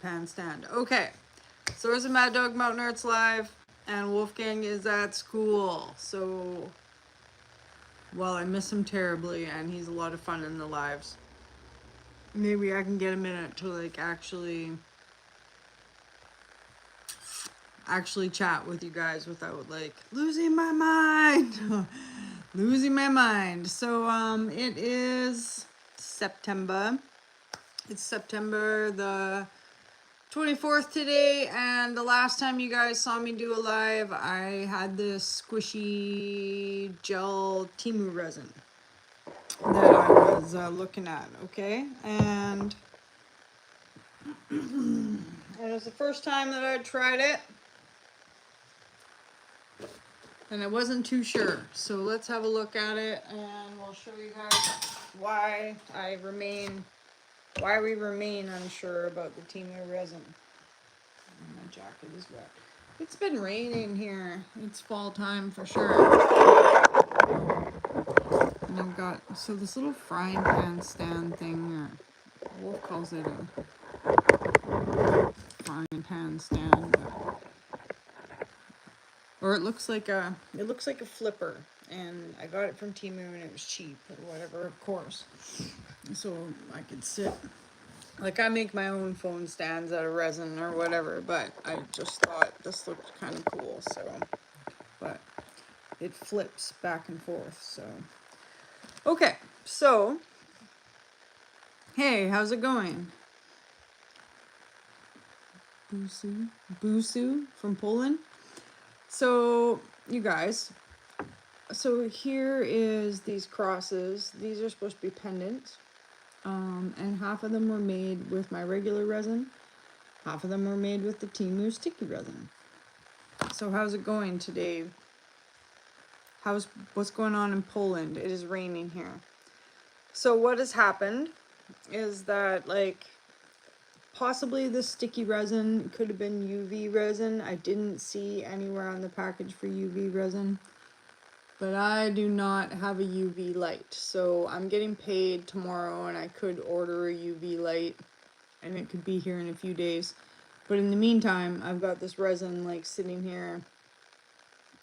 pan stand. Okay, so there's a Maddogmountainarts live, and Wolfgang is at school. So, well, I miss him terribly, and he's a lot of fun in the lives. Maybe I can get a minute to like actually chat with you guys without like losing my mind. Losing my mind. So it is September. It's September the 24th today, and the last time you guys saw me do a live, I had this squishy gel Temu resin that I was looking at, okay? And it was the first time that I tried it, and I wasn't too sure. So let's have a look at it, and we'll show you guys why we remain unsure about the Temu resin. My jacket is wet. It's been raining here. It's fall time for sure. And I've got, so this little frying pan stand thing, or Wolf calls it a frying pan stand. Or it looks like a flipper. And I got it from Temu and it was cheap or whatever, of course. So I could sit. Like, I make my own phone stands out of resin or whatever, but I just thought this looked kind of cool, so. But it flips back and forth, so. Okay, so. Hey, how's it going? Busu from Poland. So, you guys. So here is these crosses. These are supposed to be pendants. And half of them were made with my regular resin. Half of them were made with the Temu sticky resin. So how's it going today? What's going on in Poland? It is raining here. So what has happened is that, like, possibly the sticky resin could have been UV resin. I didn't see anywhere on the package for UV resin. But I do not have a UV light, so I'm getting paid tomorrow and I could order a UV light and it could be here in a few days. But in the meantime, I've got this resin like sitting here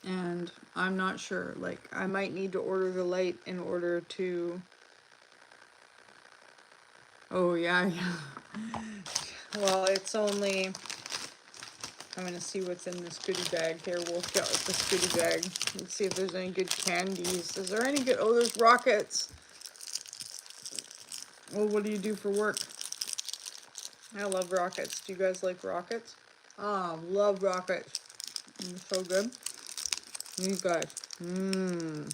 and I'm not sure. Like, I might need to order the light in order to... Oh yeah. Well, it's only... I'm gonna see what's in this goodie bag here. We'll get with this goodie bag. Let's see if there's any good candies. Is there any good... Oh, there's rockets. Well, what do you do for work? I love rockets. Do you guys like rockets? Ah, love rockets. So good. These guys. Mmm.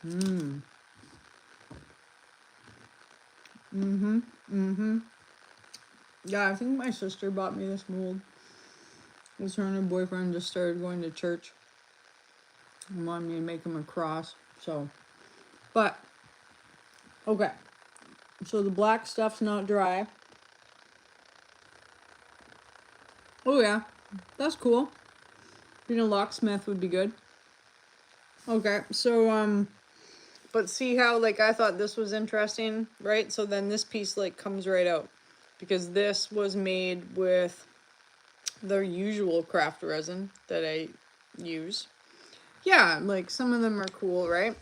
Mmm. Mm-hmm. Mm-hmm. Yeah, I think my sister bought me this mold. Because her and her boyfriend just started going to church. And wanted me to make them a cross. So, but, okay. So the black stuff's not dry. Oh yeah, that's cool. Being a locksmith would be good. Okay, so, but see how, like, I thought this was interesting, right? So then this piece, like, comes right out. Because this was made with the usual craft resin that I use. Yeah, like, some of them are cool, right?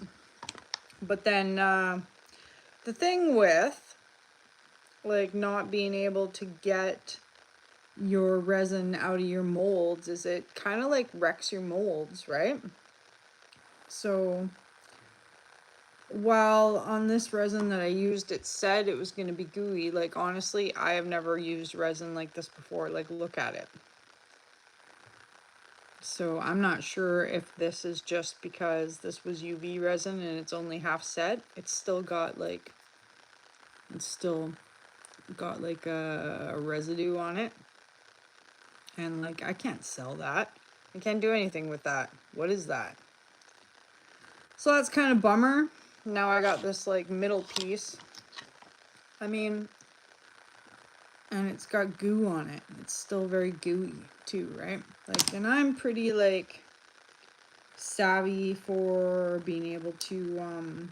But then, the thing with, like, not being able to get your resin out of your molds is it kind of, like, wrecks your molds, right? So... while on this resin that I used, it said it was going to be gooey. Like, honestly, I have never used resin like this before. Like, look at it. So I'm not sure if this is just because this was UV resin and it's only half set. It's still got like a residue on it. And like, I can't sell that. I can't do anything with that. What is that? So that's kind of bummer. Now I got this like middle piece. I mean, and it's got goo on it. It's still very gooey too, right? Like, and I'm pretty like savvy for being able to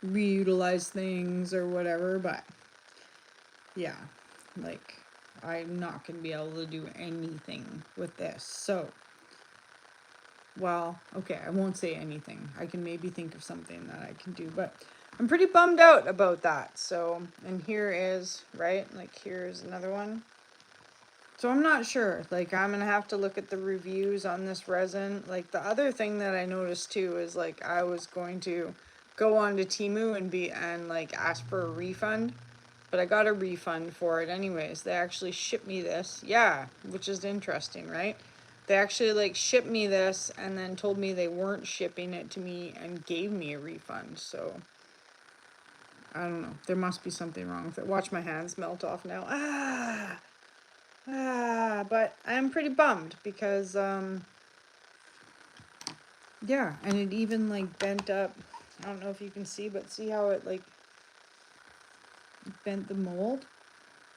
reutilize things or whatever, but yeah, like I'm not gonna be able to do anything with this. So, well, okay, I won't say anything. I can maybe think of something that I can do, but I'm pretty bummed out about that. So, and here is, right, like here's another one. So I'm not sure, like I'm gonna have to look at the reviews on this resin. Like the other thing that I noticed too is like I was going to go on to Temu and like ask for a refund, but I got a refund for it anyways. They actually shipped me this, yeah, which is interesting, right? They actually like shipped me this and then told me they weren't shipping it to me and gave me a refund. So I don't know, there must be something wrong with it. Watch my hands melt off now. But I'm pretty bummed because, yeah, and it even like bent up. I don't know if you can see, but see how it like bent the mold?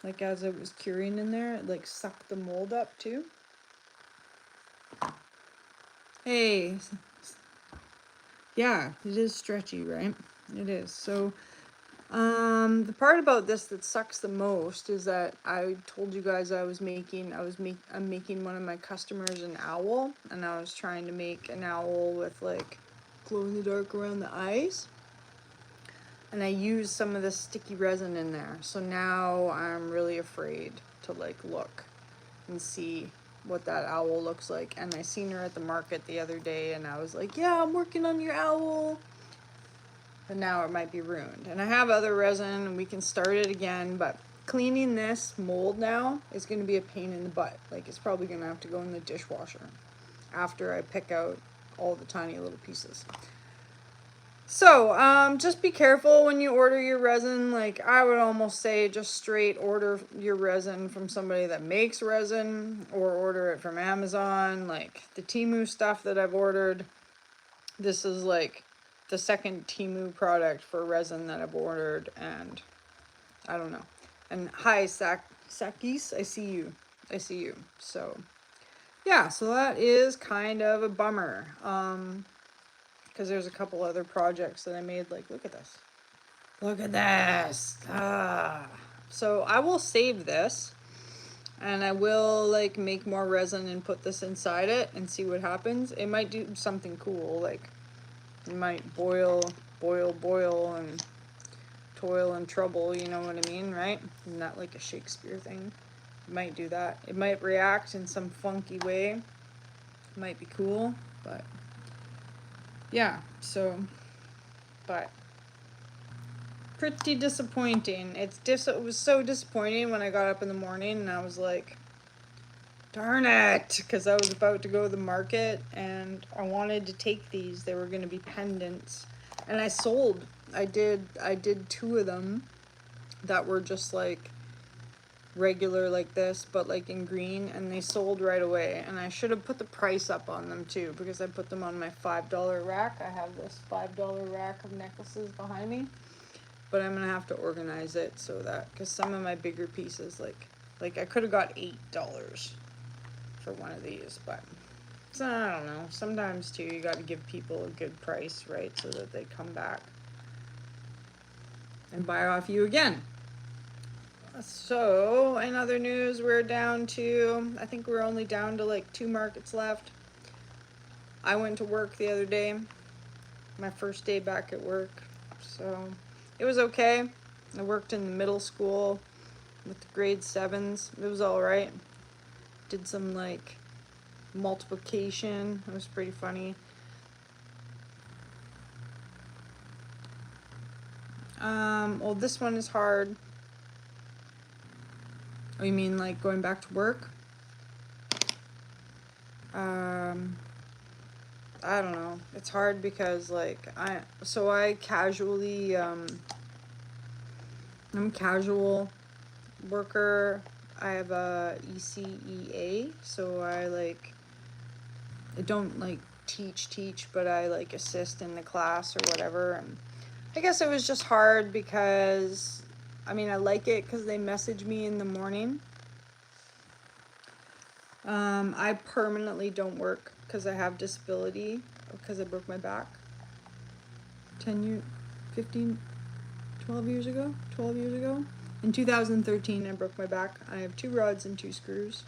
Like as it was curing in there, it like sucked the mold up too. Hey, yeah, it is stretchy, right? It is. So, the part about this that sucks the most is that I told you guys I'm making one of my customers an owl, and I was trying to make an owl with like glow in the dark around the eyes. And I used some of this sticky resin in there. So now I'm really afraid to like look and see what that owl looks like. And I seen her at the market the other day and I was like, yeah, I'm working on your owl. But now it might be ruined. And I have other resin and we can start it again, but cleaning this mold now is going to be a pain in the butt. Like it's probably going to have to go in the dishwasher after I pick out all the tiny little pieces. So, just be careful when you order your resin. Like, I would almost say just straight order your resin from somebody that makes resin or order it from Amazon. Like, the Temu stuff that I've ordered, this is like the second Temu product for resin that I've ordered, and I don't know. And hi, Sakis, I see you. I see you. So, yeah, so that is kind of a bummer. Because there's a couple other projects that I made. Like, look at this. Look at this. So I will save this. And I will like make more resin and put this inside it and see what happens. It might do something cool. Like, it might boil, and toil and trouble. You know what I mean, right? Isn't that like a Shakespeare thing? It might do that. It might react in some funky way. It might be cool. But, yeah. So, but pretty disappointing. It was so disappointing when I got up in the morning and I was like, darn it, because I was about to go to the market and I wanted to take these. They were going to be pendants, and I did two of them that were just like regular like this, but like in green, and they sold right away. And I should have put the price up on them too, because I put them on my $5 rack. I have this $5 rack of necklaces behind me. But I'm gonna have to organize it so that, because some of my bigger pieces, like I could have got $8 for one of these, but so I don't know. Sometimes too, you got to give people a good price, right, so that they come back and buy off you again. So in other news, we're down to, I think we're only down to like 2 markets left. I went to work the other day, my first day back at work, so it was okay. I worked in the middle school with the grade 7s. It was all right. Did some like multiplication. It was pretty funny. Well, this one is hard. Oh, you mean like going back to work? I don't know. It's hard because like I casually I'm a casual worker. I have a ECEA, so I don't like teach, but I like assist in the class or whatever. And I guess it was just hard because I mean, I like it because they message me in the morning. I permanently don't work because I have disability, because I broke my back 12 years ago. In 2013, I broke my back. I have 2 rods and 2 screws.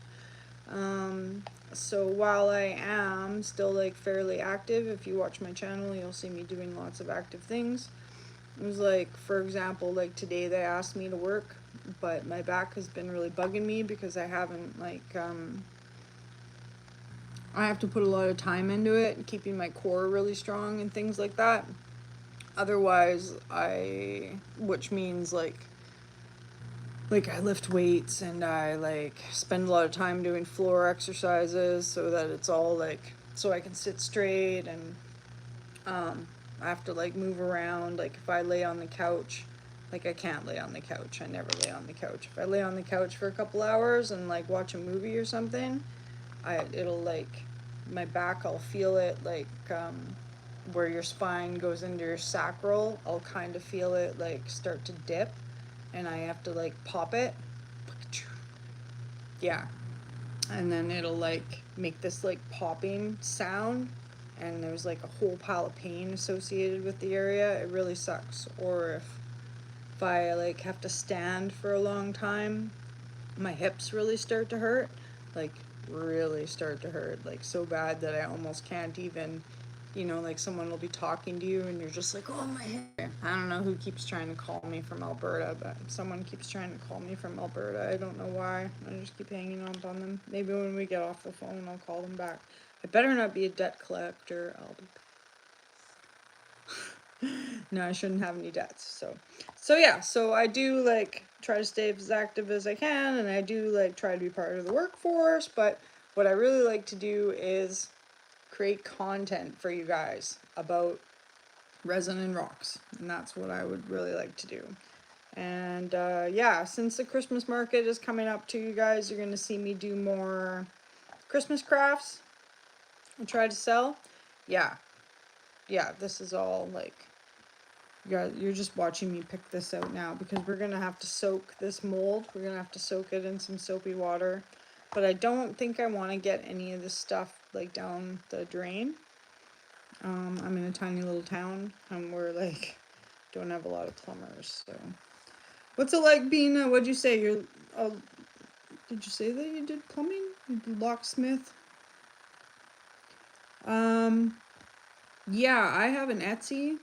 So while I am still like fairly active, if you watch my channel, you'll see me doing lots of active things. It was like, for example, like today they asked me to work, but my back has been really bugging me because I haven't like, I have to put a lot of time into it, keeping my core really strong and things like that. Otherwise, which means like I lift weights and I like spend a lot of time doing floor exercises so that it's all like, so I can sit straight, and I have to like move around. Like if I lay on the couch, like I can't lay on the couch. I never lay on the couch. If I lay on the couch for a couple hours and like watch a movie or something, it'll like, my back, I'll feel it like where your spine goes into your sacral, I'll kind of feel it like start to dip, and I have to like pop it. Yeah. And then it'll like make this like popping sound, and there's like a whole pile of pain associated with the area. It really sucks. Or if I like have to stand for a long time, my hips really start to hurt. Like really start to hurt, like so bad that I almost can't even, you know, like someone will be talking to you and you're just like, oh my head. I don't know who keeps trying to call me from Alberta, but someone keeps trying to call me from Alberta. I don't know why. I just keep hanging on them. Maybe when we get off the phone, I'll call them back. I better not be a debt collector. No, I shouldn't have any debts. So yeah, so I do like try to stay as active as I can, and I do like try to be part of the workforce, but what I really like to do is create content for you guys about resin and rocks, and that's what I would really like to do. And yeah, since the Christmas market is coming up too, you guys, you're gonna see me do more Christmas crafts and try to sell. Yeah, this is all like, you're just watching me pick this out now, because we're gonna have to soak this mold. We're gonna have to soak it in some soapy water, but I don't think I want to get any of this stuff like down the drain. I'm in a tiny little town, and we're like don't have a lot of plumbers. So what's it like being what'd you say, you're did you say that you did plumbing? You did locksmith? Yeah, I have an Etsy,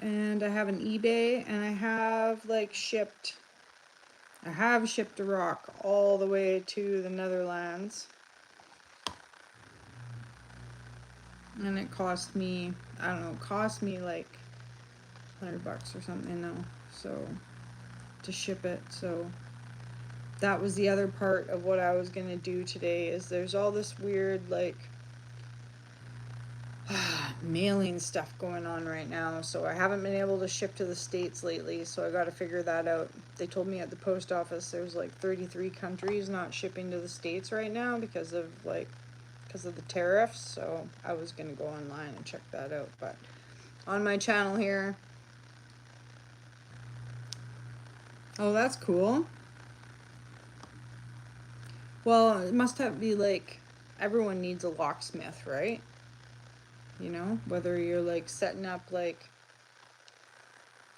and I have an eBay, and I have shipped a rock all the way to the Netherlands. And it cost me, I don't know, it cost me like $100 or something now, so to ship it. So that was the other part of what I was gonna do today, is there's all this weird like mailing stuff going on right now, so I haven't been able to ship to the States lately, so I gotta figure that out. They told me at the post office there's like 33 countries not shipping to the States right now because of the tariffs, so I was gonna go online and check that out. But on my channel here, oh, that's cool. Well, it must have be like, everyone needs a locksmith, right? You know, whether you're like setting up like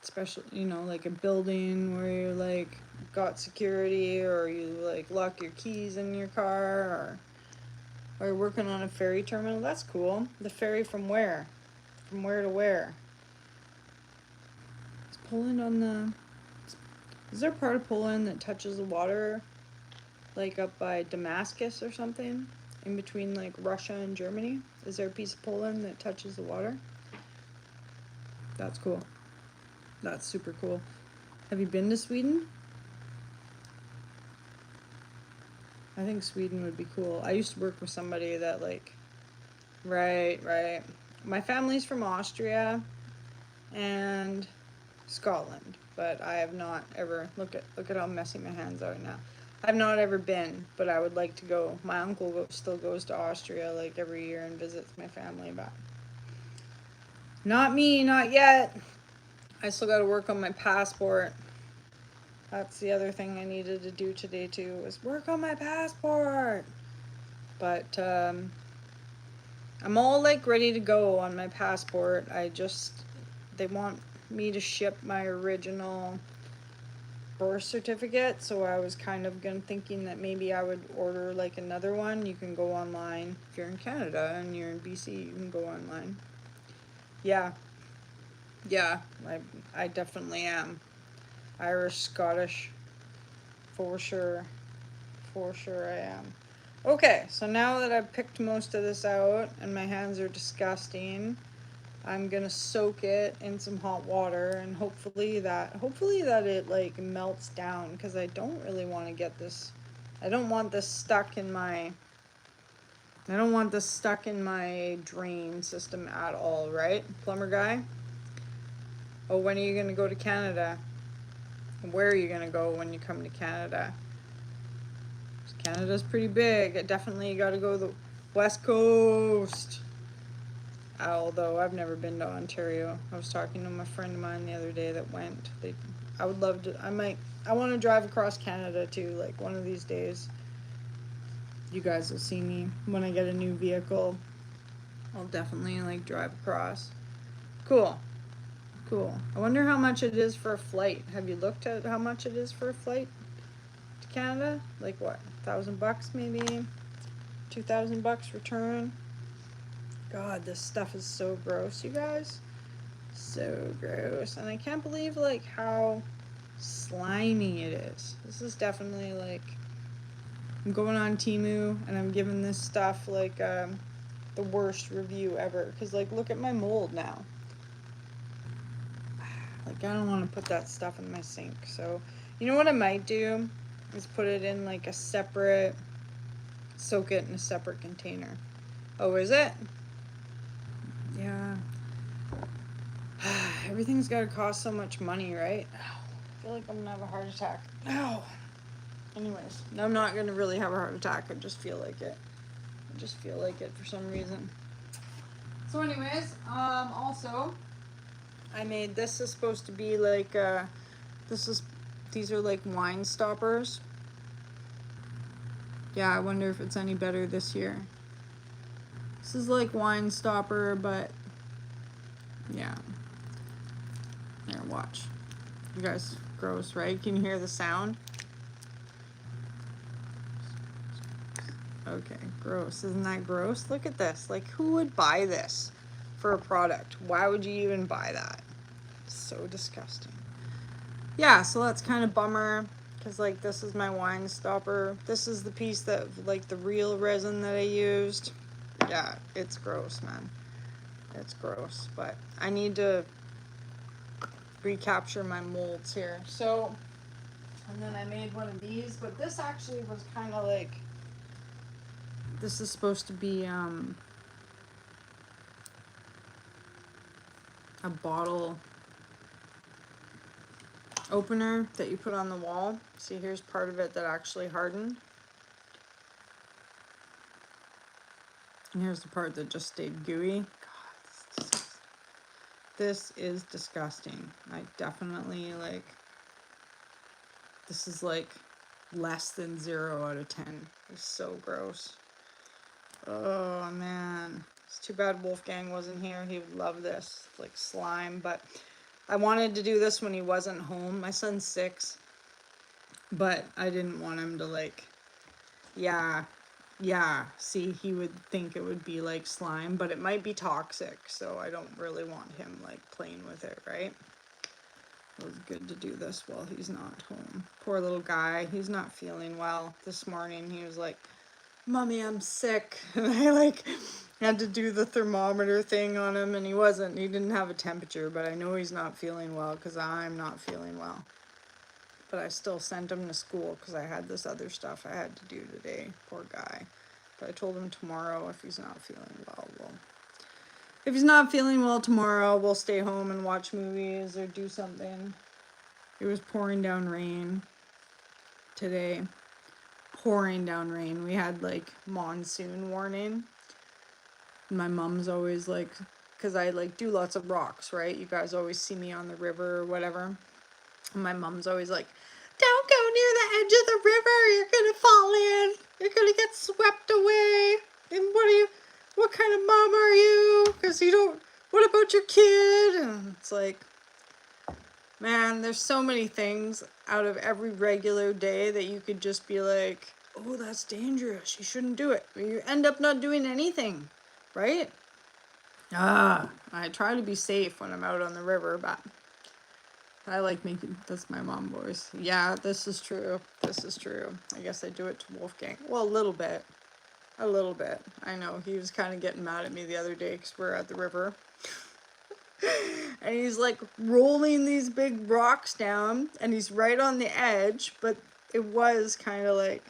special, you know, like a building where you're like got security, or you like lock your keys in your car, or you're working on a ferry terminal. That's cool. The ferry from where? From where to where? Is Poland on the... Is there a part of Poland that touches the water, like up by Damascus or something? In between like Russia and Germany? Is there a piece of Poland that touches the water? That's cool. That's super cool. Have you been to Sweden? I think Sweden would be cool. I used to work with somebody that like... Right. My family's from Austria and Scotland, but I have not ever... Look at how messy my hands are now. I've not ever been, but I would like to go. My uncle still goes to Austria like every year and visits my family, but not me, not yet. I still got to work on my passport. That's the other thing I needed to do today too, was work on my passport. But I'm all like ready to go on my passport. They want me to ship my original birth certificate, so I was kind of thinking that maybe I would order like another one. You can go online. If you're in Canada and you're in BC, you can go online. Yeah. Yeah, I definitely am. Irish, Scottish, for sure. For sure I am. Okay, so now that I've picked most of this out and my hands are disgusting, I'm gonna soak it in some hot water and hopefully that it like melts down, because I don't really want to get this, I don't want this stuck in my drain system at all, right, plumber guy? Oh, when are you gonna go to Canada? Where are you gonna go when you come to Canada? Canada's pretty big. Definitely you gotta go to the west coast. Although I've never been to Ontario. I was talking to my friend of mine the other day that went. I would love to, I want to drive across Canada too, like one of these days. You guys will see me when I get a new vehicle. I'll definitely like drive across. Cool. Cool. I wonder how much it is for a flight. Have you looked at how much it is for a flight to Canada? Like what, $1,000 maybe? $2,000 return? God, this stuff is so gross, you guys. So gross. And I can't believe like how slimy it is. This is definitely like, I'm going on Temu and I'm giving this stuff like the worst review ever. Cause like, look at my mold now. Like, I don't want to put that stuff in my sink. So, you know what I might do is put it in like a separate, soak it in a separate container. Oh, is it? Yeah. Everything's gotta cost so much money, right? I feel like I'm gonna have a heart attack. Ow. Anyways, I'm not gonna really have a heart attack. I just feel like it. I just feel like it for some reason. So anyways, also, I made, this is supposed to be like, these are like wine stoppers. Yeah, I wonder if it's any better this year. This is like wine stopper, but yeah. There, watch. You guys, gross, right? Can you hear the sound? Okay, gross. Isn't that gross? Look at this. Like, who would buy this for a product? Why would you even buy that? So disgusting. Yeah, so that's kind of bummer, because like this is my wine stopper. This is the piece that, like, the real resin that I used. Yeah, it's gross, man. It's gross, but I need to recapture my molds here. So, and then I made one of these, but this actually was kind of like, this is supposed to be a bottle opener that you put on the wall. See, here's part of it that actually hardened. And here's the part that just stayed gooey. God, this is disgusting. I definitely, like, this is like less than 0 out of 10. It's so gross. Oh man, it's too bad Wolfgang wasn't here. He would love this, like slime. But I wanted to do this when he wasn't home. My son's 6, but I didn't want him to, like, yeah, see, he would think it would be like slime, but it might be toxic, so I don't really want him like playing with it, right? It was good to do this while he's not home. Poor little guy, he's not feeling well. This morning he was like, Mommy, I'm sick. And I like had to do the thermometer thing on him, and he didn't have a temperature, but I know he's not feeling well because I'm not feeling well. But I still sent him to school because I had this other stuff I had to do today. Poor guy. But I told him tomorrow, if he's not feeling well, if he's not feeling well tomorrow, we'll stay home and watch movies or do something. It was pouring down rain today. Pouring down rain. We had like monsoon warning. My mom's always like, because I like do lots of rocks, right? You guys always see me on the river or whatever. And my mom's always like, don't go near the edge of the river. You're going to fall in. You're going to get swept away. And what kind of mom are you? Because you don't, what about your kid? And it's like, Man, there's so many things out of every regular day that you could just be like, oh, that's dangerous. You shouldn't do it. Or you end up not doing anything, right? I try to be safe when I'm out on the river, but I like making, that's my mom voice. Yeah, this is true. This is true. I guess I do it to Wolfgang. Well, a little bit. A little bit. I know. He was kind of getting mad at me the other day because we're at the river. And he's like rolling these big rocks down, and he's right on the edge, but it was kind of like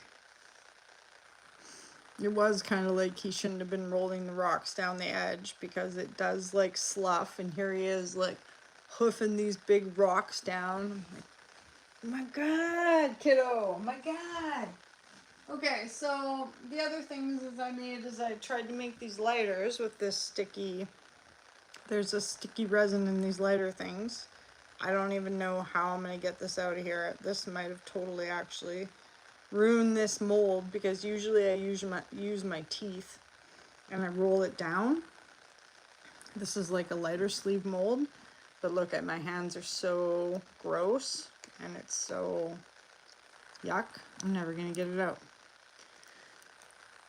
he shouldn't have been rolling the rocks down the edge, because it does like slough, and here he is like hoofing these big rocks down. I'm like, oh my god, kiddo, oh my god. Okay, so the other things I tried to make these lighters with this sticky, there's a sticky resin in these lighter things. I don't even know how I'm gonna get this out of here. This might have totally actually ruined this mold, because usually I use my teeth and I roll it down. This is like a lighter sleeve mold, but look at my hands are so gross and it's so yuck. I'm never gonna get it out.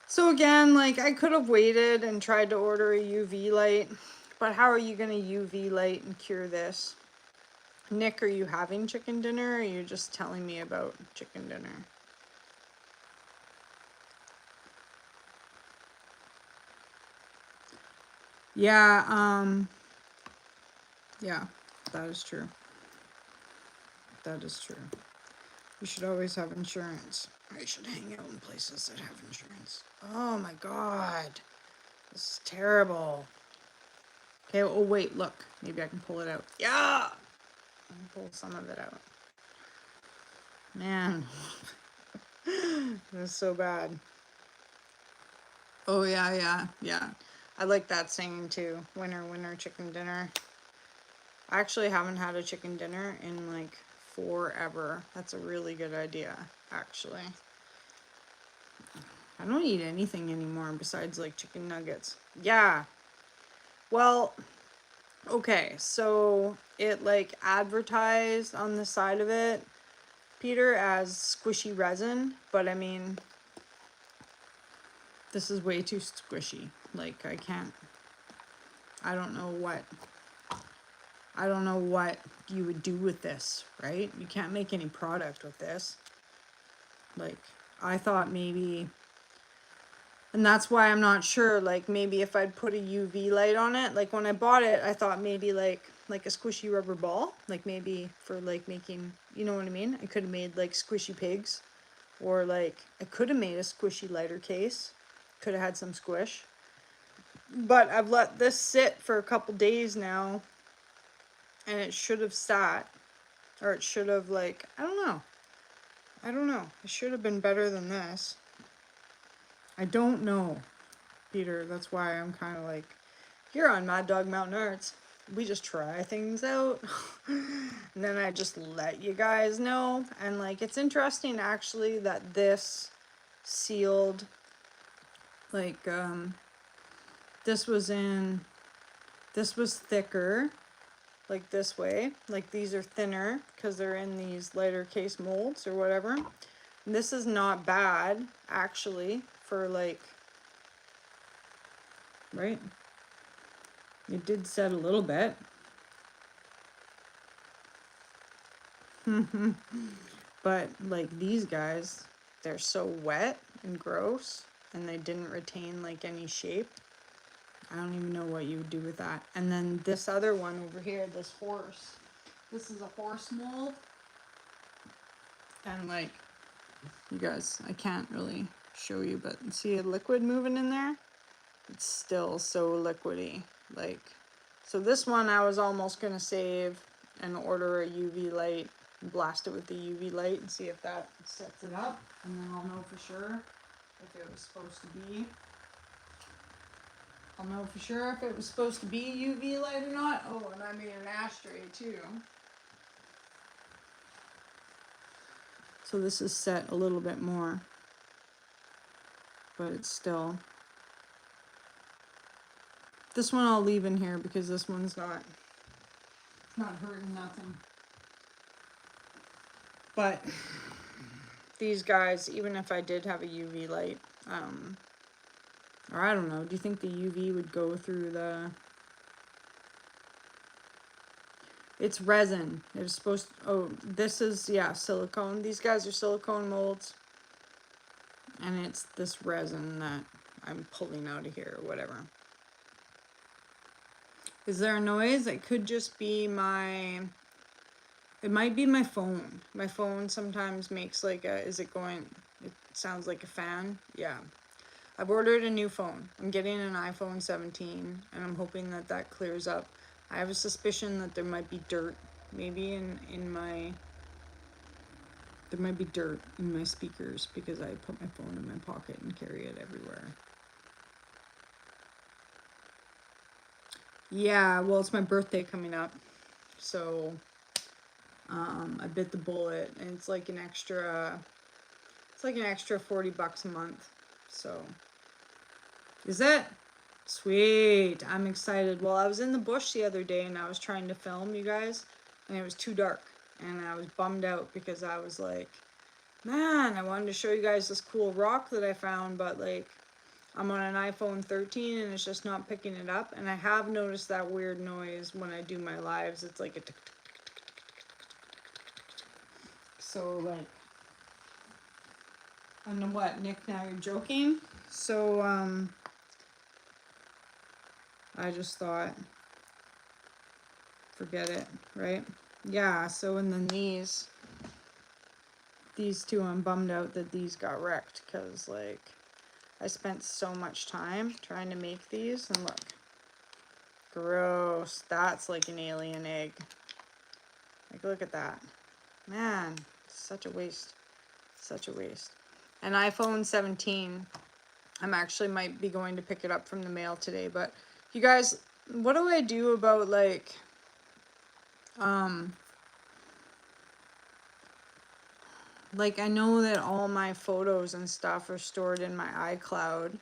So again, like I could have waited and tried to order a UV light, but how are you gonna UV light and cure this? Nick, are you having chicken dinner, or are you just telling me about chicken dinner? Yeah, yeah, that is true. That is true. You should always have insurance. I should hang out in places that have insurance. Oh my god. This is terrible. Okay, oh wait, look. Maybe I can pull it out. Yeah! I can pull some of it out. Man. This is so bad. Oh yeah. I like that saying too. Winner, winner, chicken dinner. I actually haven't had a chicken dinner in like forever. That's a really good idea, actually. I don't eat anything anymore besides like chicken nuggets. Yeah. Well, okay, so it like advertised on the side of it, Peter, as squishy resin, but I mean, this is way too squishy. Like I can't, I don't know what you would do with this, right? You can't make any product with this. Like, I thought maybe, and that's why I'm not sure, like maybe if I'd put a UV light on it, like when I bought it, I thought maybe like a squishy rubber ball, like maybe for like making, you know what I mean? I could have made like squishy pigs, or like I could have made a squishy lighter case, could have had some squish. But I've let this sit for a couple days now, and it should have sat, or it should have like, I don't know. It should have been better than this. I don't know, Peter. That's why I'm kind of like, here on Maddogmountainarts, we just try things out. And then I just let you guys know. And like, it's interesting actually that this sealed, like, this was thicker, like this way. Like these are thinner because they're in these lighter case molds or whatever. And this is not bad actually for like, right? It did set a little bit. But like these guys, they're so wet and gross, and they didn't retain like any shape. I don't even know what you would do with that. And then this other one over here, this horse. This is a horse mold. And like, you guys, I can't really show you, but see a liquid moving in there? It's still so liquidy. Like, so this one I was almost gonna save and order a UV light, blast it with the UV light and see if that sets it up, and then I'll know for sure if it was supposed to be. I'll know for sure if it was supposed to be UV light or not. Oh, and I made an ashtray too. So this is set a little bit more, but it's still. This one I'll leave in here because this one's not hurting nothing. But these guys, even if I did have a UV light, or I don't know, do you think the UV would go through the... It's resin. It's supposed to, oh, this is, yeah, silicone. These guys are silicone molds. And it's this resin that I'm pulling out of here or whatever. Is there a noise? It could just be my... It might be my phone. My phone sometimes makes like a... Is it going... It sounds like a fan. Yeah. I've ordered a new phone. I'm getting an iPhone 17. And I'm hoping that that clears up. I have a suspicion that there might be dirt, maybe in my, there might be dirt in my speakers because I put my phone in my pocket and carry it everywhere. Yeah, well, it's my birthday coming up, so I bit the bullet, and it's like an extra $40 a month. So, is it? Sweet. I'm excited. Well, I was in the bush the other day and I was trying to film you guys and it was too dark and I was bummed out because I was like, man, I wanted to show you guys this cool rock that I found, but like I'm on an iPhone 13 and it's just not picking it up. And I have noticed that weird noise when I do my lives. It's like a tick, tick, tick, tick, tick, tick, tick. So like, I don't know what, Nick, now you're joking? So, I just thought, forget it, right? Yeah, so and then these two, I'm bummed out that these got wrecked because, like, I spent so much time trying to make these, and look. Gross. That's like an alien egg. Like, look at that. Man, such a waste. Such a waste. An iPhone 17. I'm actually might be going to pick it up from the mail today, but you guys, what do I do about like, like I know that all my photos and stuff are stored in my iCloud,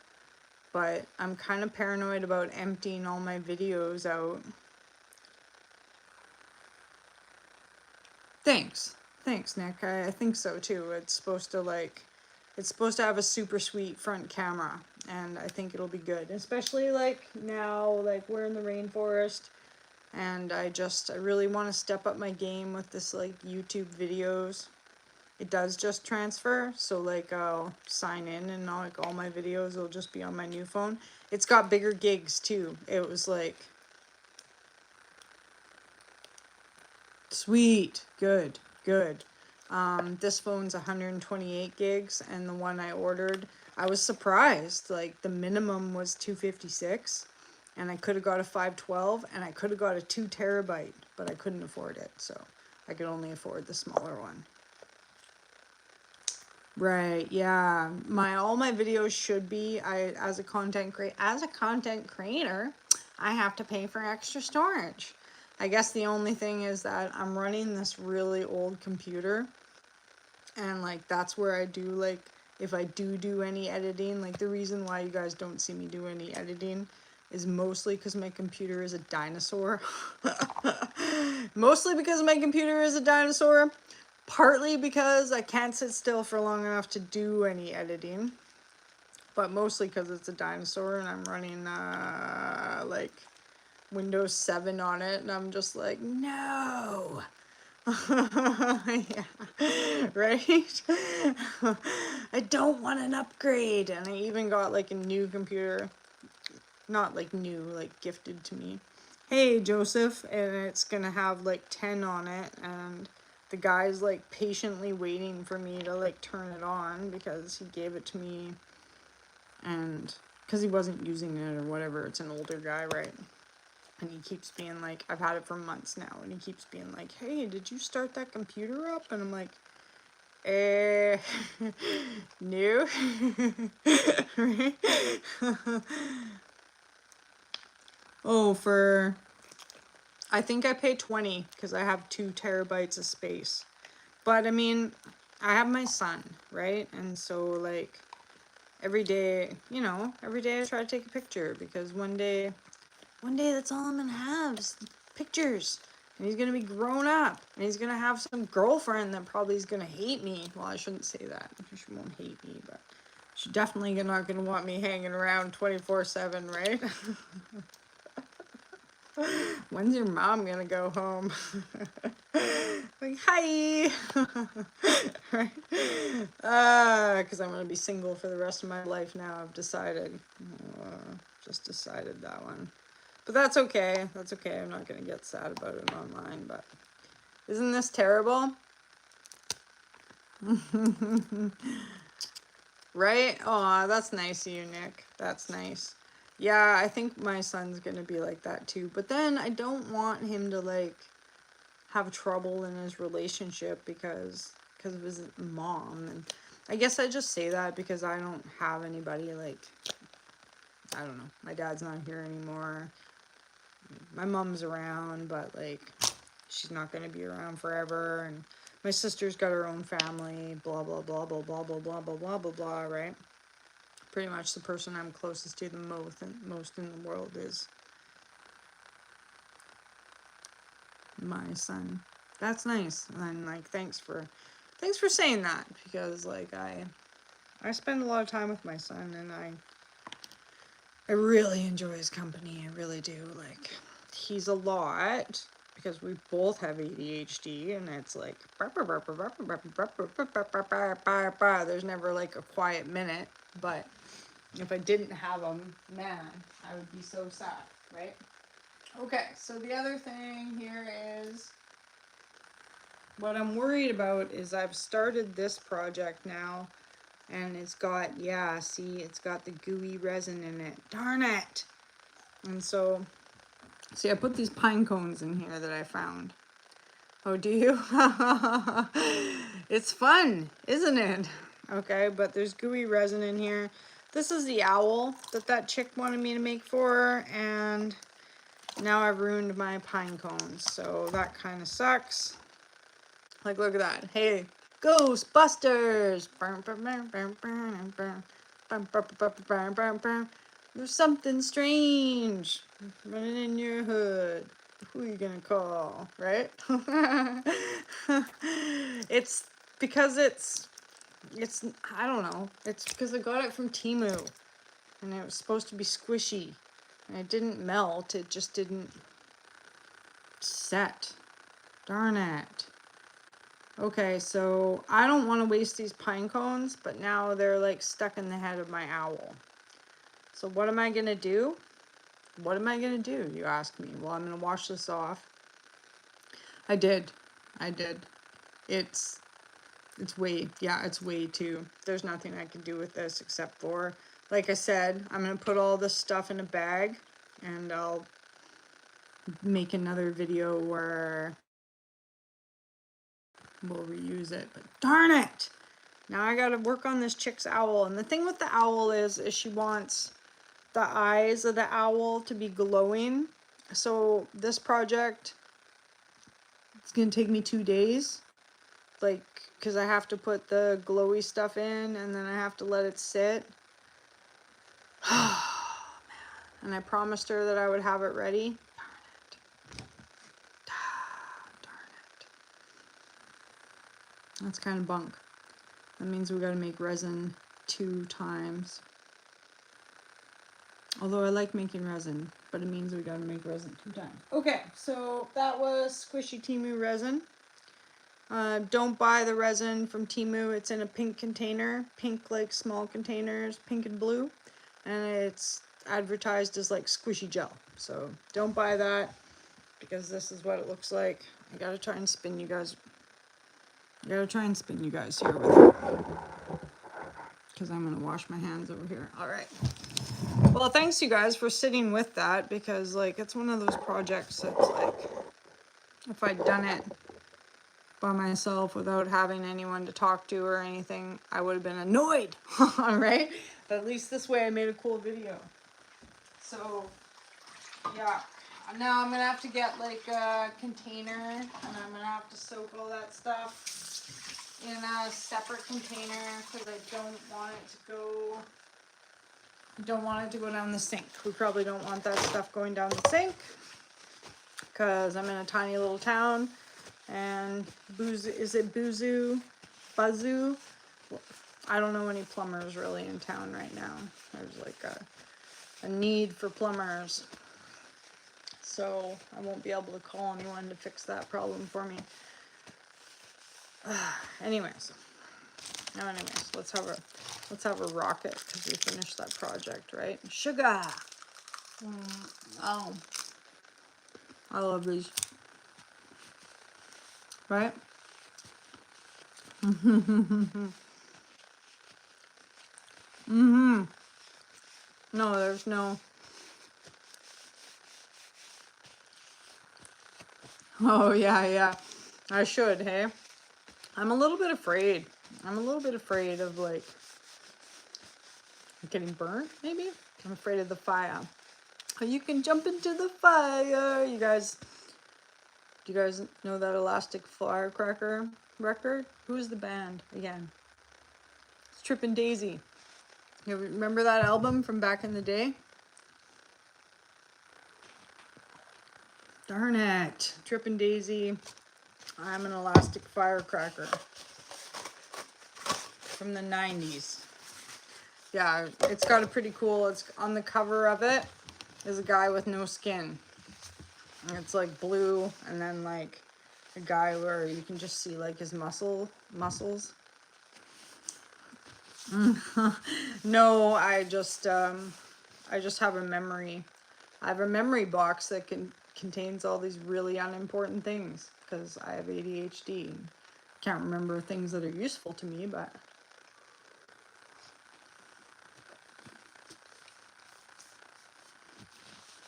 but I'm kind of paranoid about emptying all my videos out. Thanks, Nick. I think so too. It's supposed to like, it's supposed to have a super sweet front camera, and I think it'll be good. Especially like now, like we're in the rainforest, and I really want to step up my game with this like YouTube videos. It does just transfer, so like I'll sign in and like all my videos will just be on my new phone. It's got bigger gigs too. It was like, sweet, good. This phone's 128 gigs, and the one I ordered, I was surprised. Like the minimum was 256, and I could have got a 512, and I could have got a 2 terabyte, but I couldn't afford it, so I could only afford the smaller one. Right, yeah. All my videos should be, as a content creator, I have to pay for extra storage. I guess the only thing is that I'm running this really old computer, and like that's where I do like, if I do any editing, like the reason why you guys don't see me do any editing is mostly because my computer is a dinosaur. Mostly because my computer is a dinosaur. Partly because I can't sit still for long enough to do any editing. But mostly because it's a dinosaur and I'm running like Windows 7 on it, and I'm just like, no. Yeah, right? I don't want an upgrade. And I even got like a new computer. Not like new, like gifted to me. Hey, Joseph. And it's gonna have like 10 on it, and the guy's like patiently waiting for me to like turn it on because he gave it to me, and because he wasn't using it or whatever. It's an older guy, right? And he keeps being like, I've had it for months now, and he keeps being like, hey, did you start that computer up? And I'm like, no. Right? Oh, I think I pay 20 because I have 2 terabytes of space. But I mean, I have my son, right? And so like every day, every day I try to take a picture, because one day that's all I'm gonna have is pictures. And he's gonna be grown up. And he's gonna have some girlfriend that probably is gonna hate me. Well, I shouldn't say that. She won't hate me, but she's definitely not gonna want me hanging around 24/7, right? When's your mom gonna go home? Like, hi! Right? Because I'm gonna be single for the rest of my life now, I've decided. Just decided that one. But that's okay. That's okay. I'm not gonna get sad about it online, but isn't this terrible? Right? Aw, that's nice of you, Nick. That's nice. Yeah, I think my son's gonna be like that too. But then I don't want him to like have trouble in his relationship because of his mom. And I guess I just say that because I don't have anybody like, I don't know. My dad's not here anymore. My mom's around, but like she's not gonna be around forever. And my sister's got her own family. Blah blah blah blah blah blah blah blah blah blah blah. Right? Pretty much the person I'm closest to the most in the world is my son. That's nice. And like thanks for saying that, because like I spend a lot of time with my son, and I really enjoy his company. I really do. Like, he's a lot because we both have ADHD, and it's like there's never like a quiet minute. But if I didn't have him, man, I would be so sad, right? Okay, so the other thing here is what I'm worried about is I've started this project now, and it's got, yeah, see, it's got the gooey resin in it. Darn it! And so, see, I put these pine cones in here that I found. Oh, do you? It's fun, isn't it? Okay, but there's gooey resin in here. This is the owl that chick wanted me to make for her, and now I've ruined my pine cones, so that kind of sucks. Like, look at that. Hey, Ghostbusters! There's something strange running in your hood. Who are you gonna call, right? It's because it's, I don't know. It's because I got it from Temu, and it was supposed to be squishy, and it didn't melt. It just didn't set. Darn it. Okay, so I don't want to waste these pine cones, but now they're like stuck in the head of my owl. So what am I going to do? What am I going to do, you ask me? Well, I'm going to wash this off. I did. It's way too. There's nothing I can do with this except for, like I said, I'm going to put all this stuff in a bag, and I'll make another video where we'll reuse it. But darn it! Now I gotta work on this chick's owl. And the thing with the owl is she wants the eyes of the owl to be glowing. So this project, it's gonna take me 2 days. Like, because I have to put the glowy stuff in, and then I have to let it sit. Oh, man. And I promised her that I would have it ready. Darn it. That's kind of bunk. That means we gotta make resin 2 times. Although I like making resin, but it means we gotta make resin 2 times. Okay, so that was squishy Temu resin. Don't buy the resin from Temu. It's in a pink container, pink like small containers, pink and blue, and it's advertised as like squishy gel. So don't buy that, because this is what it looks like. I gotta try and spin you guys. here with it, because I'm gonna wash my hands over here. All right. Well, thanks you guys for sitting with that, because like it's one of those projects that's like, if I'd done it by myself without having anyone to talk to or anything, I would have been annoyed. Right? But at least this way I made a cool video. So yeah, now I'm gonna have to get like a container, and I'm gonna have to soak all that stuff in a separate container, because I don't want it to go down the sink. We probably don't want that stuff going down the sink. because I'm in a tiny little town, and Buzoo? I don't know any plumbers really in town right now. There's like a need for plumbers. So I won't be able to call anyone to fix that problem for me. Anyways, let's have a rocket because we finished that project, right? Sugar. Oh, I love these. Right? No, there's no. Oh yeah. I should, hey. I'm a little bit afraid. I'm a little bit afraid of like getting burnt, maybe? I'm afraid of the fire. You can jump into the fire. Do you guys know that Elastic Firecracker record? Who's the band again? It's Trippin' Daisy. You remember that album from back in the day? Darn it. Trippin' Daisy. I'm an Elastic Firecracker. From the 90s. Yeah, it's got a pretty cool, it's on the cover of it is a guy with no skin. And it's like blue, and then like a guy where you can just see like his muscles. No, I just have a memory. I have a memory box that contains all these really unimportant things because I have ADHD. Can't remember things that are useful to me, but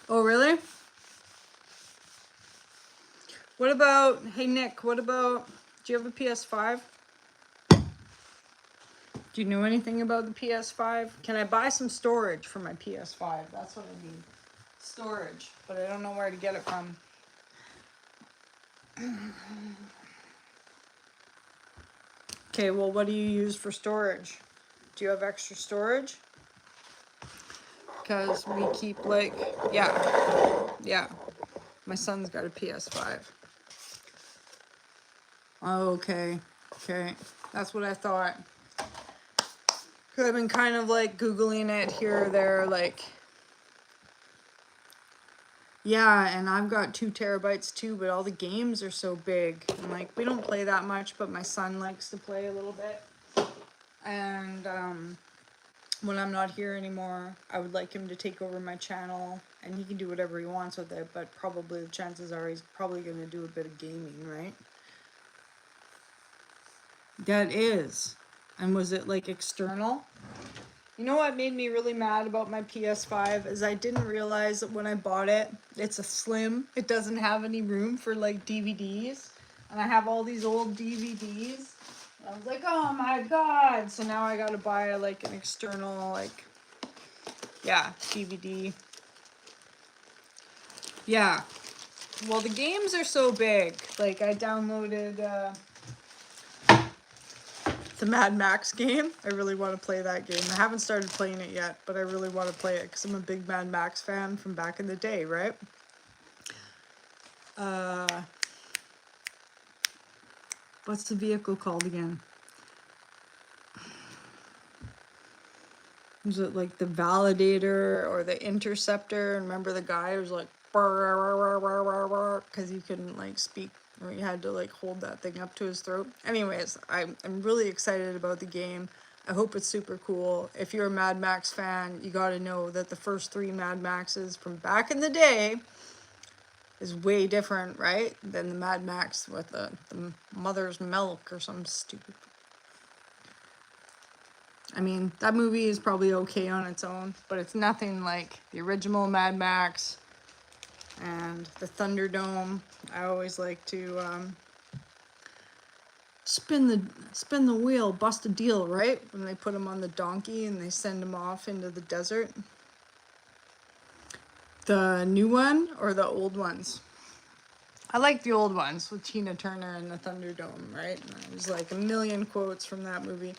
oh really? What about, hey Nick, do you have a PS5? Do you know anything about the PS5? Can I buy some storage for my PS5? That's what I need. Storage, but I don't know where to get it from. Okay, well, what do you use for storage? Do you have extra storage? Because we keep like, yeah. My son's got a PS5. Okay. That's what I thought. Because I've been kind of like Googling it here or there, like, yeah, and I've got 2 terabytes too, but all the games are so big. And like, we don't play that much, but my son likes to play a little bit. And when I'm not here anymore, I would like him to take over my channel, and he can do whatever he wants with it, but probably the chances are he's probably going to do a bit of gaming, right? That is. And was it like external? You know what made me really mad about my PS5 is I didn't realize that when I bought it, it's a slim. It doesn't have any room for like DVDs. And I have all these old DVDs. And I was like, oh my God. So now I got to buy like an external, like, yeah, DVD. Yeah. Well, the games are so big. Like I downloaded the Mad Max game. I really want to play that game. I haven't started playing it yet, but I really want to play it because I'm a big Mad Max fan from back in the day, right? What's the vehicle called again? Was it like the Validator or the Interceptor? Remember the guy who was like, because he couldn't like speak, or he had to like hold that thing up to his throat. Anyways, I'm really excited about the game. I hope it's super cool. If you're a Mad Max fan, you got to know that the first 3 Mad Maxes from back in the day is way different, right? Than the Mad Max with the mother's milk or some stupid. I mean, that movie is probably okay on its own, but it's nothing like the original Mad Max and the Thunderdome. I always like to spin the wheel, bust a deal, right? When they put him on the donkey and they send him off into the desert. The new one or the old ones? I like the old ones with Tina Turner and the Thunderdome, right? And there's like a million quotes from that movie.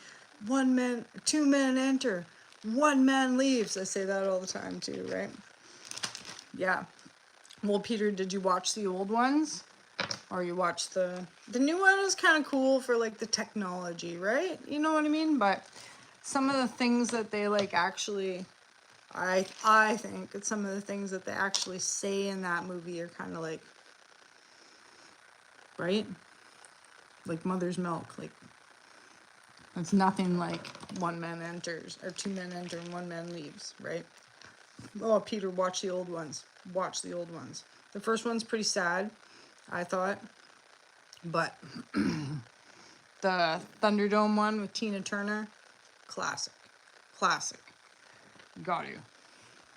2 men enter, 1 man leaves. I say that all the time too, right? Yeah. Well, Peter, did you watch the old ones? Or you watch the new one is kind of cool for like the technology, right? You know what I mean? But some of the things that they like actually, I think that some of the things that they actually say in that movie are kind of like, right? Like mother's milk. Like, it's nothing like one man enters or two men enter and one man leaves, right? Oh, Peter, watch the old ones. Watch the old ones. The first one's pretty sad, I thought. But the Thunderdome one with Tina Turner, classic. Classic. Got you.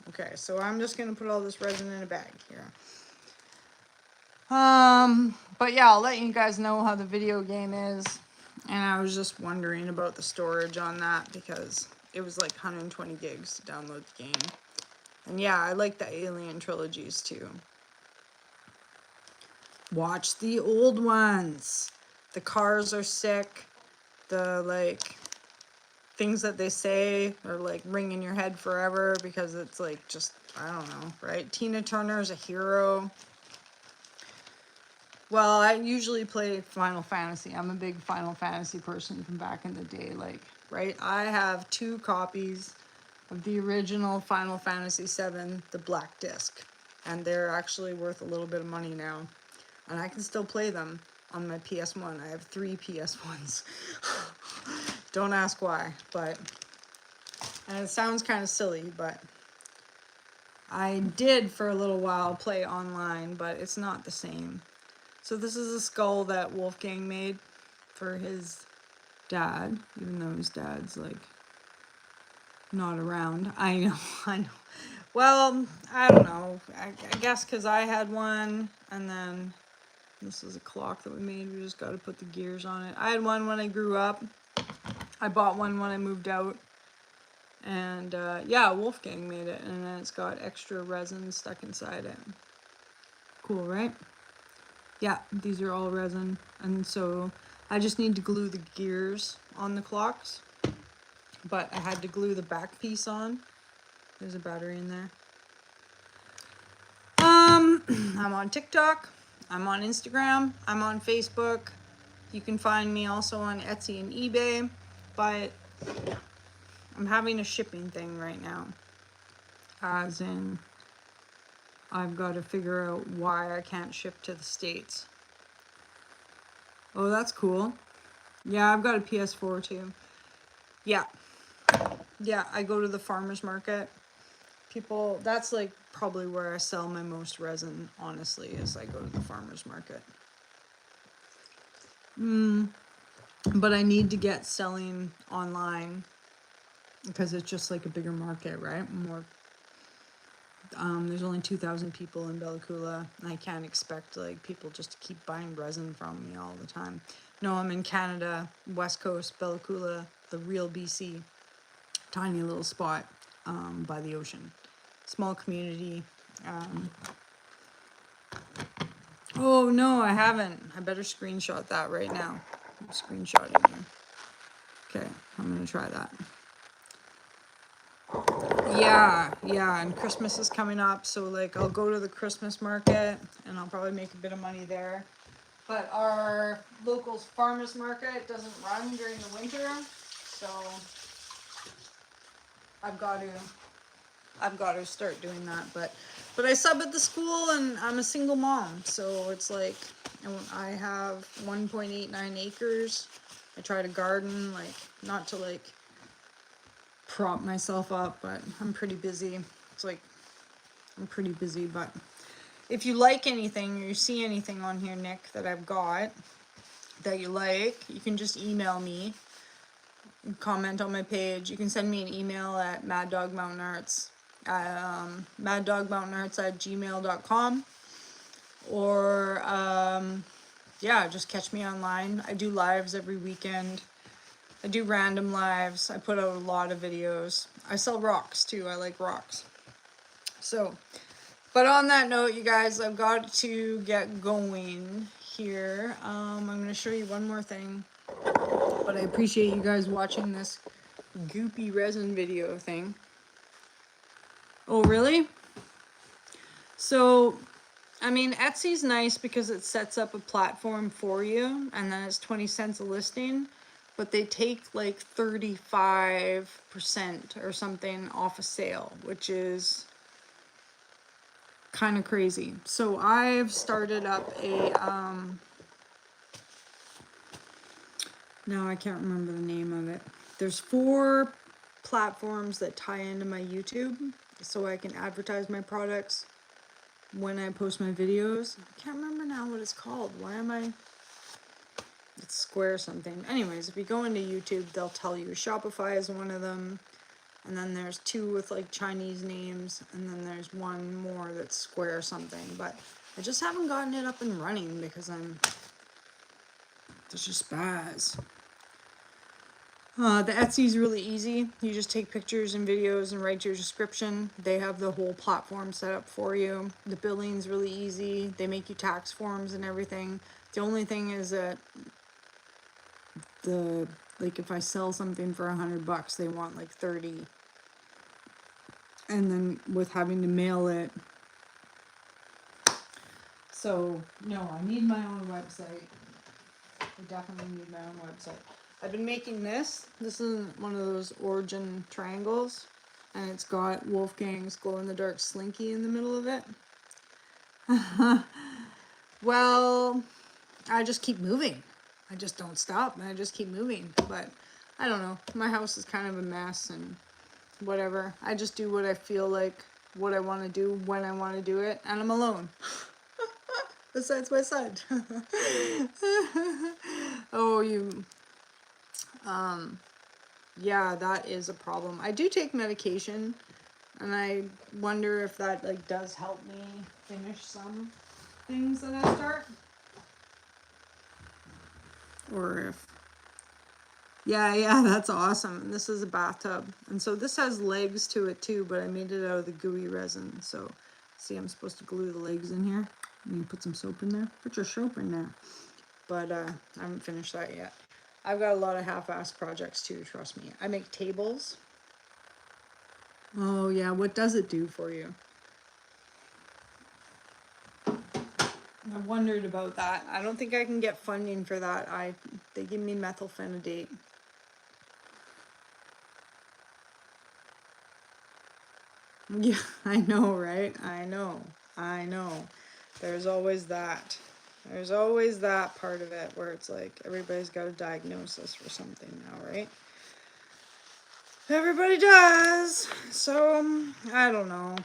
Okay, so I'm just going to put all this resin in a bag here. But yeah, I'll let you guys know how the video game is. And I was just wondering about the storage on that because it was like 120 gigs to download the game. And yeah, I like the Alien trilogies too. Watch the old ones. The cars are sick. The like things that they say are like ring in your head forever because it's like just, I don't know, right? Tina Turner's a hero. Well, I usually play Final Fantasy. I'm a big Final Fantasy person from back in the day, like, right? I have 2 copies of the original Final Fantasy VII, the black disc. And they're actually worth a little bit of money now. And I can still play them on my PS1. I have 3 PS1s. Don't ask why, but... And it sounds kind of silly, but... I did for a little while play online, but it's not the same. So this is a skull that Wolfgang made for his dad, even though his dad's like not around. I know, I know. Well, I don't know. I guess because I had one, and then this is a clock that we made. We just got to put the gears on it. I had one when I grew up. I bought one when I moved out. And yeah, Wolfgang made it, and then it's got extra resin stuck inside it. Cool, right? Yeah, these are all resin, and so I just need to glue the gears on the clocks, but I had to glue the back piece on. There's a battery in there. I'm on TikTok, I'm on Instagram, I'm on Facebook. You can find me also on Etsy and eBay, but I'm having a shipping thing right now, as in I've got to figure out why I can't ship to the States. Oh, that's cool. Yeah, I've got a PS4 too. Yeah. Yeah, I go to the farmer's market. People, that's like probably where I sell my most resin, honestly, is I go to the farmer's market. But I need to get selling online because it's just like a bigger market, right? More. There's only 2,000 people in Bellacoola, and I can't expect like people just to keep buying resin from me all the time. No, I'm in Canada, west coast, Bellacoola, the real BC, tiny little spot by the ocean, small community. Oh no, I haven't. I better screenshot that right now. I'm screenshotting you. Okay, I'm gonna try that. Yeah, and Christmas is coming up, so like I'll go to the Christmas market and I'll probably make a bit of money there. But our local farmers market doesn't run during the winter, so I've got to start doing that. But I sub at the school and I'm a single mom, so it's like I have 1.89 acres. I try to garden, like not to like prop myself up, but I'm pretty busy. It's like I'm pretty busy, but if you like anything or you see anything on here, Nick, that I've got that you like, you can just email me, comment on my page. You can send me an email at Maddogmountainarts, maddogmountainarts@gmail.com, or yeah, just catch me online. I do lives every weekend. I do random lives. I put out a lot of videos. I sell rocks too. I like rocks. So, but on that note, you guys, I've got to get going here. I'm going to show you one more thing. But I appreciate you guys watching this goopy resin video thing. Oh, really? So, I mean, Etsy's nice because it sets up a platform for you, and then it's 20 cents a listing, but they take like 35% or something off a sale, which is kind of crazy. So I've started up a, no, I can't remember the name of it. There's 4 platforms that tie into my YouTube so I can advertise my products when I post my videos. I can't remember now what it's called. Why am I? It's Square something. Anyways, if you go into YouTube, they'll tell you. Shopify is one of them. And then there's 2 with like Chinese names. And then there's 1 more that's Square something. But I just haven't gotten it up and running because there's just spaz. The Etsy's really easy. You just take pictures and videos and write your description. They have the whole platform set up for you. The billing's really easy. They make you tax forms and everything. The only thing is that like if I sell something for $100, they want like 30. And then with having to mail it. So no, I need my own website. I definitely need my own website. I've been making this. This is one of those origin triangles. And it's got Wolfgang's glow-in-the-dark slinky in the middle of it. Well, I just keep moving. I just don't stop. And I just keep moving. But I don't know. My house is kind of a mess and whatever. I just do what I feel like, what I want to do, when I want to do it. And I'm alone. Besides my son. Oh, yeah, that is a problem. I do take medication, and I wonder if that like does help me finish some things that I start. Or if, yeah, that's awesome. And this is a bathtub. And so this has legs to it too, but I made it out of the gooey resin. So see, I'm supposed to glue the legs in here. And you put some soap in there. Put your soap in there. But I haven't finished that yet. I've got a lot of half-assed projects too, trust me. I make tables. Oh yeah, what does it do for you? I wondered about that. I don't think I can get funding for that. They give me methylphenidate. Yeah, I know, right? I know. There's always that. There's always that part of it where it's like everybody's got a diagnosis for something now, right? Everybody does. So, I don't know.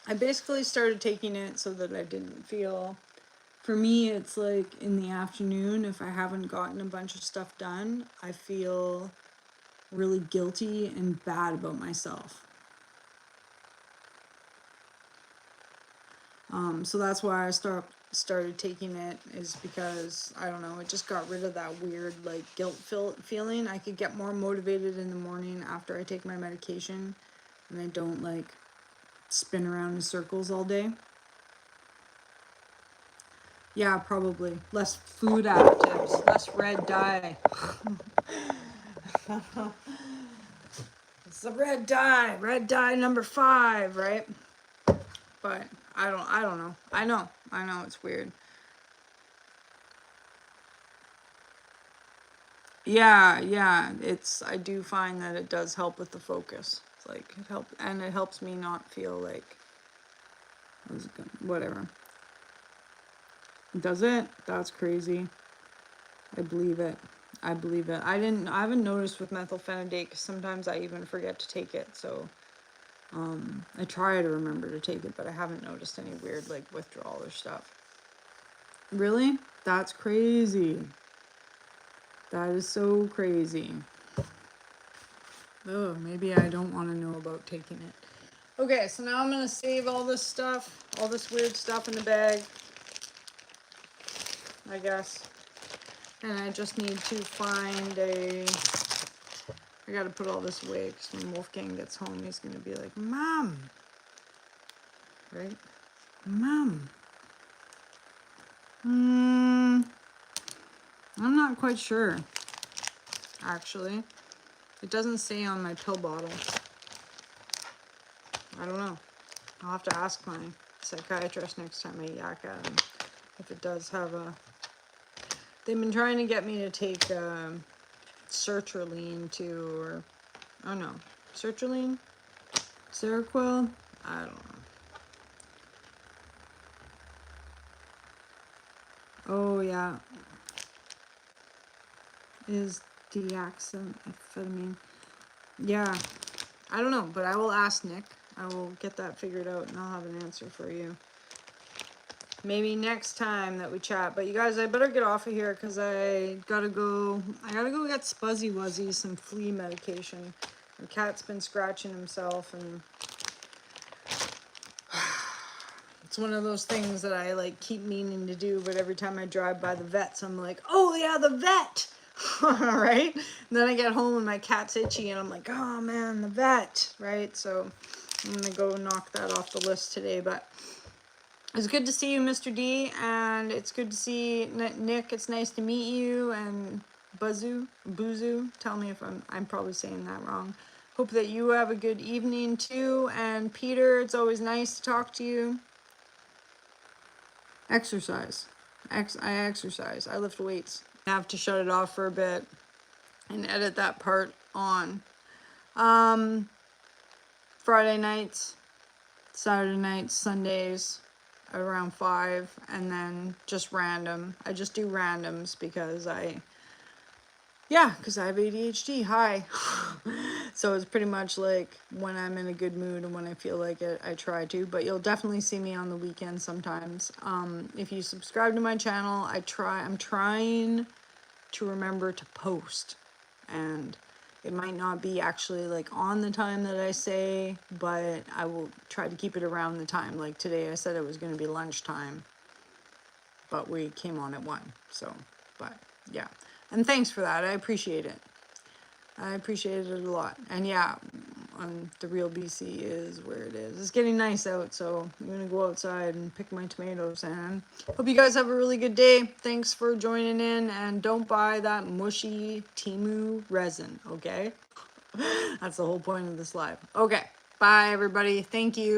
I basically started taking it so that I didn't feel... For me, it's like in the afternoon, if I haven't gotten a bunch of stuff done, I feel really guilty and bad about myself. So that's why I started taking it, is because, I don't know, it just got rid of that weird like guilt feeling. I could get more motivated in the morning after I take my medication and I don't like spin around in circles all day. Yeah, probably. Less food additives, less red dye. It's the red dye number 5, right? But I don't know. I know it's weird. Yeah, I do find that it does help with the focus. It's like it helps me not feel like whatever. Does it? That's crazy. I believe it. I haven't noticed with methylphenidate because sometimes I even forget to take it. So I try to remember to take it, but I haven't noticed any weird like withdrawal or stuff. Really? That's crazy. That is so crazy. Oh, maybe I don't want to know about taking it. Okay, so now I'm going to save all this stuff, all this weird stuff in the bag, I guess. And I just need to find I got to put all this away because when Wolfgang gets home, he's going to be like, Mom. Right? Mom. I'm not quite sure, actually. It doesn't say on my pill bottle. I don't know. I'll have to ask my psychiatrist next time I yak at him. If it does have a... They've been trying to get me to take sertraline too, or... Oh no. Sertraline? Seroquel? I don't know. Oh yeah. Is deoxymethamphetamine. Yeah. I don't know, but I will ask Nick. I will get that figured out and I'll have an answer for you. Maybe next time that we chat. But you guys, I better get off of here because I gotta go get Spuzzy Wuzzy some flea medication. The cat's been scratching himself, and it's one of those things that I like keep meaning to do, but every time I drive by the vets, I'm like, oh yeah, the vet. Right? And then I get home and my cat's itchy and I'm like, oh man, the vet, right? So I'm gonna go knock that off the list today. But it's good to see you, Mr. D, and it's good to see Nick. It's nice to meet you, and Buzu. Tell me if I'm probably saying that wrong. Hope that you have a good evening too. And Peter, it's always nice to talk to you. Exercise. I exercise. I lift weights. I have to shut it off for a bit and edit that part on. Friday nights, Saturday nights, Sundays around 5, and then just random. I just do randoms because I have ADHD. Hi. So it's pretty much like when I'm in a good mood and when I feel like it, I try to. But you'll definitely see me on the weekend sometimes. If you subscribe to my channel, I'm trying to remember to post, and it might not be actually like on the time that I say, but I will try to keep it around the time. Like today I said it was going to be lunchtime, but we came on at 1. So, but yeah. And thanks for that. I appreciate it. I appreciate it a lot. And yeah, the real BC is where it is. It's getting nice out, so I'm going to go outside and pick my tomatoes. And hope you guys have a really good day. Thanks for joining in. And don't buy that mushy Temu resin, okay? That's the whole point of this live. Okay. Bye, everybody. Thank you.